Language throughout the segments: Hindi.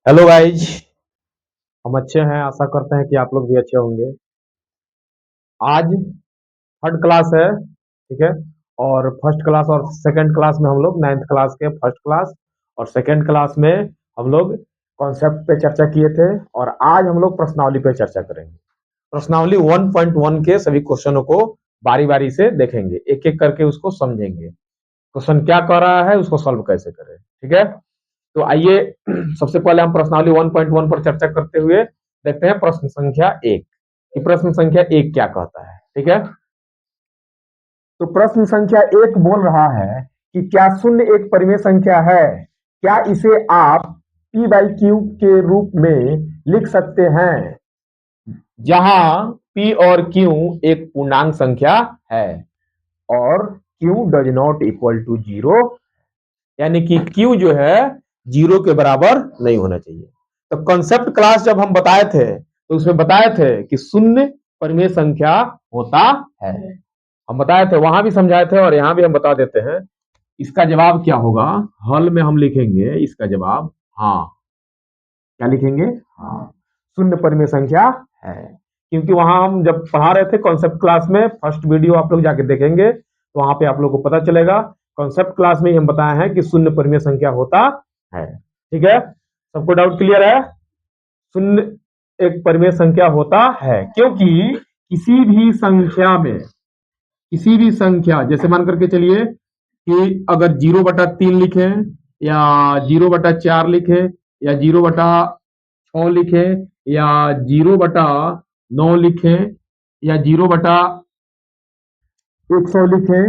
Hello guys. हम अच्छे हैं, आशा करते हैं कि आप लोग भी अच्छे होंगे। आज थर्ड क्लास है, ठीक है। और फर्स्ट क्लास और सेकंड क्लास में हम लोग नाइन्थ क्लास के फर्स्ट क्लास और सेकंड क्लास में हम लोग कॉन्सेप्ट पे चर्चा किए थे। और आज हम लोग प्रश्नावली पे चर्चा करेंगे। प्रश्नावली 1.1 के सभी क्वेश्चनों को बारी बारी से देखेंगे, एक एक करके उसको समझेंगे, क्वेश्चन क्या कर रहा है, उसको सॉल्व कैसे करें, ठीक है। तो आइए सबसे पहले हम प्रश्नावली 1.1 पर चर्चा करते हुए देखते हैं प्रश्न संख्या 1 कि प्रश्न संख्या 1 क्या कहता है, ठीक है। तो प्रश्न संख्या 1 बोल रहा है कि क्या शून्य एक परिमेय संख्या है? क्या इसे आप p बाई क्यू के रूप में लिख सकते हैं, जहां p और q एक पूर्णांक संख्या है और q does not equal to zero, यानी कि q जो है जीरो के बराबर नहीं होना चाहिए। तो कॉन्सेप्ट क्लास जब हम बताए थे तो उसमें बताए थे कि शून्य परिमेय संख्या होता है, हम बताए थे, वहां भी समझाए थे और यहां भी हम बता देते हैं। इसका जवाब क्या होगा, हल में हम लिखेंगे इसका जवाब हाँ। क्या लिखेंगे? हाँ, शून्य परिमेय संख्या है। क्योंकि वहां हम जब पढ़ा रहे थे कॉन्सेप्ट क्लास में, फर्स्ट वीडियो आप लोग जाके देखेंगे तो वहां पे आप लोग को पता चलेगा। कॉन्सेप्ट क्लास में ही हम बताए हैं कि शून्य परिमेय संख्या होता है, ठीक है। सबको डाउट क्लियर है? शून्य एक परिमेय संख्या होता है क्योंकि किसी भी संख्या में, किसी भी संख्या जैसे मान करके चलिए कि अगर 0/3 लिखे या 0/4 लिखे या 0/6 लिखे या 0/9 लिखे या 0/100 लिखे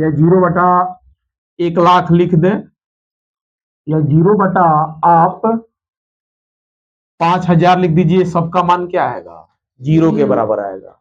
या 0/1,00,000 लिख दें या 0 आप 5,000 लिख दीजिए, सबका मान क्या आएगा? जीरो के बराबर आएगा।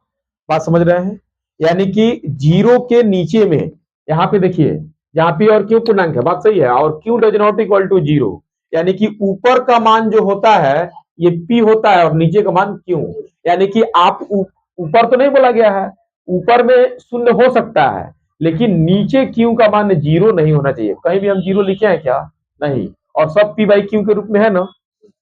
बात समझ रहे हैं? यानी कि जीरो के नीचे में, यहाँ पे देखिए, जहां पी और क्यू पूर्णांक है, बात सही है, और q does not equal to zero, यानी कि ऊपर का मान जो होता है ये पी होता है और नीचे का मान क्यू। यानी कि आप ऊपर तो नहीं बोला गया है, ऊपर में शून्य हो सकता है लेकिन नीचे क्यू का मान जीरो नहीं होना चाहिए। कहीं भी हम जीरो लिखे हैं क्या? नहीं। और सब पी बाई क्यू के रूप में है ना,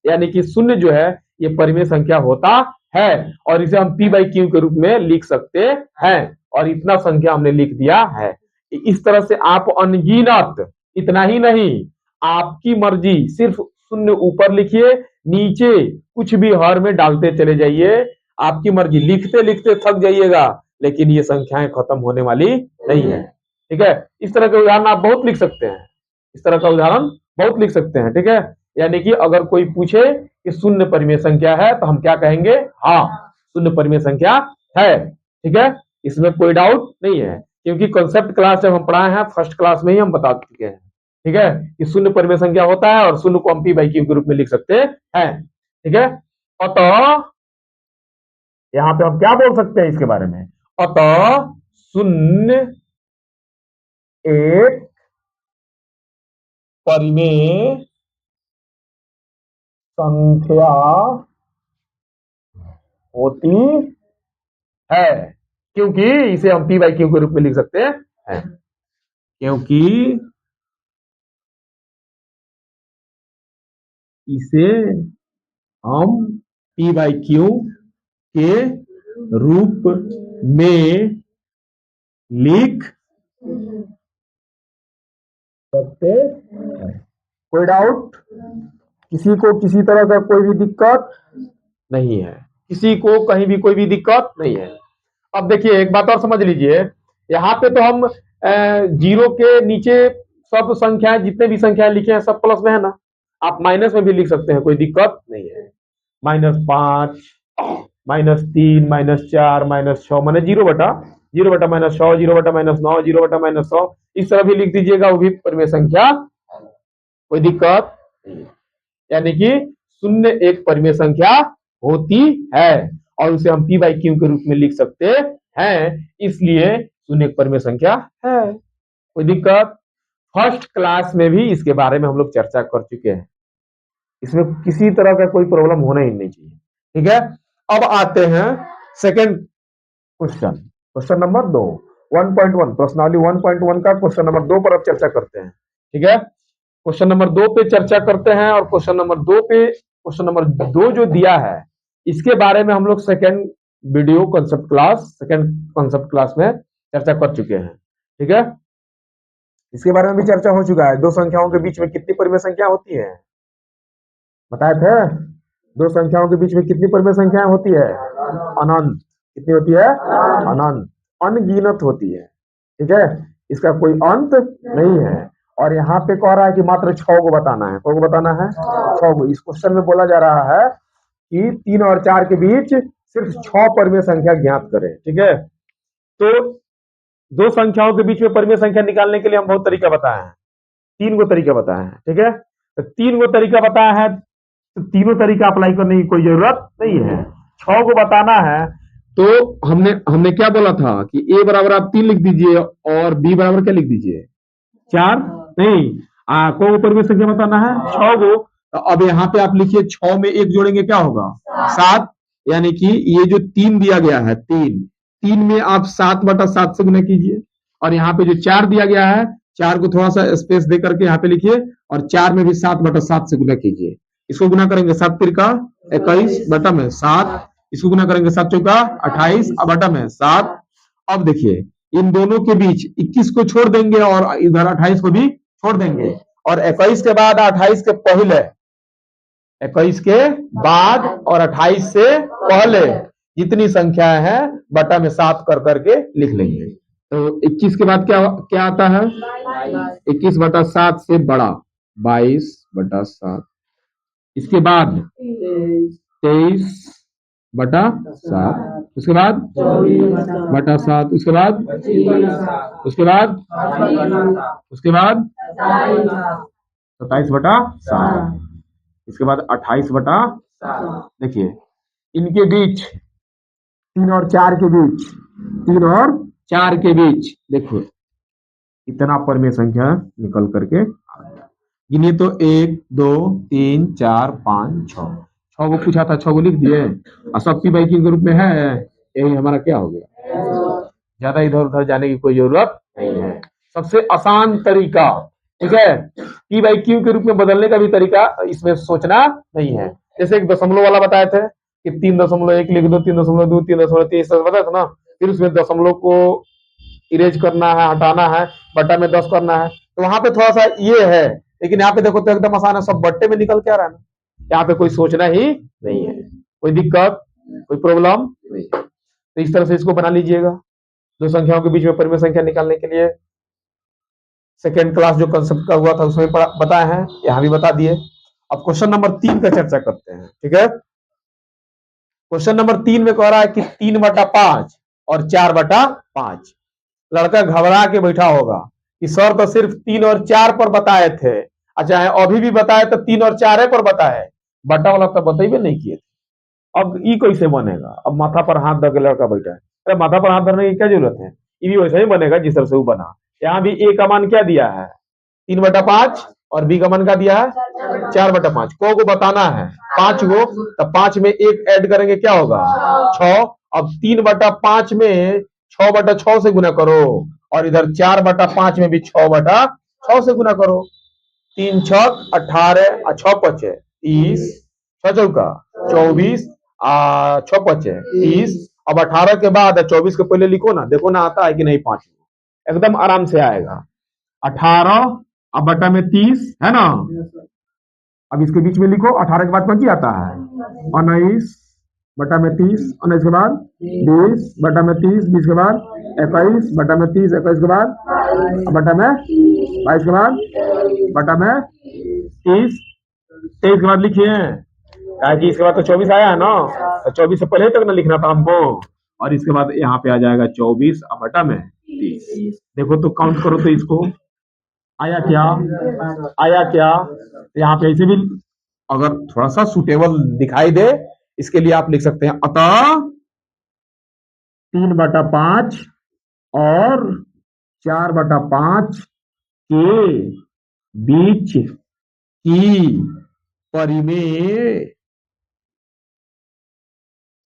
यानी कि शून्य जो है ये परिमेय संख्या होता है और इसे हम p बाई क्यू के रूप में लिख सकते हैं और इतना संख्या हमने लिख दिया है। इस तरह से आप अनगिनत, इतना ही नहीं, आपकी मर्जी, सिर्फ शून्य ऊपर लिखिए, नीचे कुछ भी हर में डालते चले जाइए, आपकी मर्जी, लिखते लिखते थक जाइएगा लेकिन ये संख्याएं खत्म होने वाली नहीं है, ठीक है। इस तरह के उदाहरण आप बहुत लिख सकते हैं, इस तरह का उदाहरण बहुत लिख सकते हैं, ठीक है। यानी कि अगर कोई पूछे कि शून्य परिमेय संख्या है तो हम क्या कहेंगे? हाँ, शून्य परिमेय संख्या है, ठीक है। इसमें कोई डाउट नहीं है क्योंकि कॉन्सेप्ट क्लास जब हम पढ़ाए हैं फर्स्ट क्लास में ही हम बता चुके हैं, ठीक है, कि शून्य परिमेय संख्या होता है और शून्य को हम पी बाई क्यू के रूप में लिख सकते हैं, ठीक है। अतः यहां पे हम क्या बोल सकते हैं इसके बारे में? अतः शून्य एक परिमेय संख्या होती है क्योंकि इसे हम पी बाई क्यू के रूप में लिख सकते हैं, क्योंकि इसे हम पी बाई क्यू के रूप में लिख सकते हैं। कोई डाउट? किसी को किसी तरह का कोई भी दिक्कत नहीं है, किसी को कहीं भी कोई भी दिक्कत नहीं है। अब देखिए एक बात और समझ लीजिए, यहाँ पे तो हम जीरो के नीचे सब संख्याएं, जितने भी संख्याएं लिखे हैं सब प्लस में है ना, आप माइनस में भी लिख सकते हैं, कोई दिक्कत नहीं है। -5, -3, -4, -6 मैंने 0/0/-6, 0/-9, 0/-100, इस तरह भी लिख दीजिएगा, वो भी परिमेय संख्या, कोई दिक्कत नहीं है। यानी कि शून्य एक परिमेय संख्या होती है और उसे हम पी बाई क्यू के रूप में लिख सकते हैं, इसलिए शून्य एक परिमेय संख्या है। कोई दिक्कत? फर्स्ट क्लास में भी इसके बारे में हम लोग चर्चा कर चुके हैं, इसमें किसी तरह का कोई प्रॉब्लम होना ही नहीं चाहिए, ठीक है। अब आते हैं सेकंड क्वेश्चन, क्वेश्चन नंबर 2, 1.1 प्रश्नावली 1.1 का क्वेश्चन नंबर 2 पर अब चर्चा करते हैं, ठीक है। क्वेश्चन नंबर 2 पे चर्चा करते हैं और क्वेश्चन नंबर 2 पे क्वेश्चन नंबर 2 जो दिया है, इसके बारे में हम लोग सेकंड कॉन्सेप्ट क्लास में चर्चा कर चुके हैं। ठीक है, इसके बारे में भी चर्चा हो चुका है। दो संख्याओं के बीच में कितनी परिमेय संख्या होती है, बताए थे। दो संख्याओं के बीच में कितनी परिमेय संख्याएं होती है, अनंत। कितनी होती है, अनंत, अनगिनत होती है। ठीक है, इसका कोई अंत नहीं है। और यहाँ पे कह रहा है कि मात्र 6 को बताना है। को बताना है, 6 को। इस क्वेश्चन में बोला जा रहा है कि 3 और 4 के बीच सिर्फ 6 परिमेय संख्या ज्ञात करें। ठीक है, तो दो संख्याओं के बीच में परिमेय संख्या निकालने के लिए हम बहुत तरीका बताए हैं, 3 को तरीका बताए हैं। ठीक है, तो 3 को तरीका बताया है, तो तीनों तरीका अप्लाई करने की कोई जरूरत नहीं है। 6 को बताना है तो हमने क्या बोला था कि ए बराबर आप 3 लिख दीजिए और बी बराबर क्या लिख दीजिए, 4। नहीं, को परिमेय संख्या बताना है 6 को। तो अब यहाँ पे आप लिखिए 6 में 1 जोड़ेंगे क्या होगा, 7। यानी कि ये जो 3 दिया गया है, 3 में आप 7/7 से गुना कीजिए। और यहाँ पे जो 4 दिया गया है, 4 को थोड़ा सा स्पेस दे करके यहाँ पे लिखिए, और 4 में भी 7/7 से गुना कीजिए। इसको गुना करेंगे 7 तिरका 21/7, इसको गुना करेंगे 7 चौका 28/7। अब देखिए इन दोनों के बीच 21 को छोड़ देंगे और इधर 28 को भी छोड़ देंगे, और 21 के बाद 28 के पहले, 21 के बाद और 28 से पहले जितनी संख्या है बटा में 7 कर करके लिख लेंगे। तो 21 के बाद क्या क्या आता है, 21/7 से बड़ा 22/7। इसके बाद 23/7, उसके बाद 7, उसके बाद 27/7, इसके बाद 28/7। देखिए इनके बीच 3 और 4 के बीच, 3 और 4 के बीच देखो इतना परिमेय संख्या निकल करके आ गया। गिनिए तो 1 2 3 4 5 6 को पूछा था, 6 को लिख दिए और सब पी बाई क्यू के रूप में है। यही हमारा क्या हो गया, ज्यादा इधर उधर जाने की कोई जरूरत नहीं है। सबसे आसान तरीका, ठीक है, पी बाई क्यू के रूप में बदलने का भी तरीका इसमें सोचना नहीं है। जैसे एक दशमलव वाला बताए थे कि 3.1 लिख दो, 3.2, 3.3 बताया था ना। फिर उसमें दशमलव को इरेज करना है, हटाना है, बट्टा में 10 करना है, तो वहां पे थोड़ा सा ये है। लेकिन यहाँ पे देखो तो एकदम आसान है, सब बट्टे में निकल के आ रहा है ना। यहाँ पे कोई सोचना ही नहीं है, कोई दिक्कत कोई प्रॉब्लम नहीं। तो इस तरह से इसको बना लीजिएगा। दो संख्याओं के बीच में परिमेय संख्या निकालने के लिए सेकेंड क्लास जो कंसेप्ट का हुआ था उसमें बताया है, यहाँ भी बता दिए। अब क्वेश्चन नंबर 3 का चर्चा करते हैं। ठीक है, क्वेश्चन नंबर 3 में कह रहा है कि 3/5 और 4/5। लड़का घबरा के बैठा होगा कि सर तो सिर्फ 3 और 4 पर बताए थे। अच्छा है, अभी भी बताए तो 3 और 4 पर बताए, बटा वाला तो बताइए नहीं किए थे। अब ई कैसे बनेगा, अब माथा पर हाथ धर के लड़का बैठा है। अरे माथा पर हाथ धरने की क्या जरूरत है, ये भी वैसा ही बनेगा जिस तरह से वो बना। यहाँ भी ए का मान क्या दिया है, 3/5, और बी का मान क्या दिया है 4/5। को बताना है 5 को, तो 5 में 1 ऐड करेंगे क्या होगा 6। अब 3/5 में 6/6 से गुना करो, और इधर 4/5 में भी 6/6 से गुना करो। 3 छक 18, 6 पचे 30, 6 चौका 24, 6 पचे 30। अब 18 के बाद 24 के पहले लिखो ना, देखो ना आता है कि नहीं 5, एकदम आराम से आएगा। 18 अब बटा में 30 है ना। अब इसके बीच में लिखो 18 के बाद कौन सी आता है 19 बटा में 30, 19 के बाद 20 बटा में 30, 20 के बाद 21 बटा में 30, 21 के बाद बटा में 22 के बाद बटा में 30, 23 के बाद लिखिए, कि इसके बाद तो 24 आया है ना, तो 24 से पहले तक ना लिखना था हमको। और इसके बाद यहाँ पे आ जाएगा 24 बटा में 30। देखो तो काउंट करो तो इसको आया क्या, आया क्या। यहाँ पे ऐसे भी अगर थोड़ा सा सुटेबल दिखाई दे, इसके लिए आप लिख सकते हैं अतः 3/5 और 4/5 के बीच की परिमेय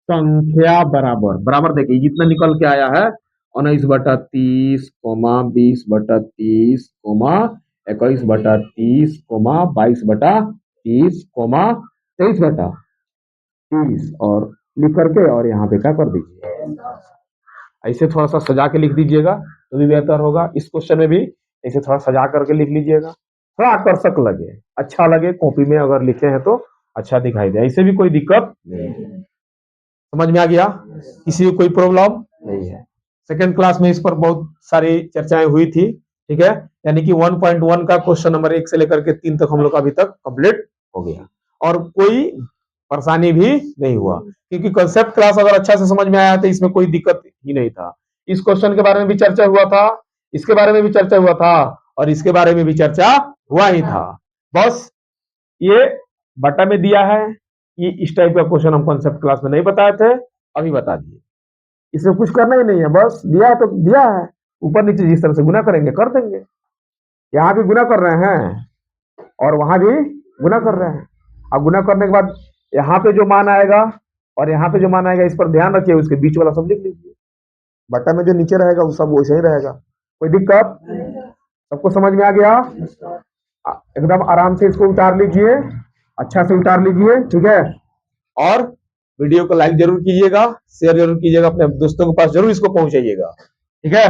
संख्या बराबर बराबर। देखिए जितना निकल के आया है 19/30, 20/30, 21/30, 22/30, 23/30 और लिख करके और यहाँ पे क्या कर दीजिए, ऐसे थोड़ा सा सजा के लिख दीजिएगा तो भी बेहतर होगा। इस क्वेश्चन में भी ऐसे थोड़ा सजा करके लिख लीजिएगा, थोड़ा आकर्षक लगे, अच्छा लगे, कॉपी में अगर लिखे हैं तो अच्छा दिखाई दे, ऐसे भी कोई दिक्कत नहीं है। समझ में आ गया? किसी को कोई प्रॉब्लम नहीं है। सेकेंड क्लास में इस पर बहुत सारी चर्चाएं हुई थी, ठीक है। यानी कि 1.1 का क्वेश्चन नंबर 1 से लेकर के 3 तक हम लोग अभी तक कंप्लीट हो गया और कोई परेशानी भी नहीं हुआ, क्योंकि कंसेप्ट क्लास अगर अच्छा से समझ में आया तो इसमें कोई दिक्कत ही नहीं था। इस क्वेश्चन के बारे में भी चर्चा हुआ था, इसके बारे में भी चर्चा हुआ था और इसके बारे में भी चर्चा हुआ ही था। बस ये बटा में दिया है कि इस टाइप का क्वेश्चन हम कॉन्सेप्ट क्लास में नहीं बताए थे, अभी बता दिए। इसमें कुछ करना ही नहीं है, बस दिया है तो दिया है, ऊपर नीचे जिस तरह से गुना करेंगे कर देंगे। यहाँ भी गुना कर रहे हैं और वहां भी गुना कर रहे हैं। अब गुना करने के बाद यहाँ पे जो मान आएगा और यहाँ पे जो मान आएगा, इस पर ध्यान रखिए, उसके बीच वाला सब लिख लीजिए। बटा में जो नीचे रहेगा वो सब वैसे ही रहेगा, कोई दिक्कत? सबको समझ में आ गया? एकदम आराम से इसको उतार लीजिए, अच्छा से उतार लीजिए, ठीक है। और वीडियो को लाइक जरूर कीजिएगा, शेयर जरूर कीजिएगा, अपने दोस्तों के पास जरूर इसको पहुंचाइएगा, ठीक है।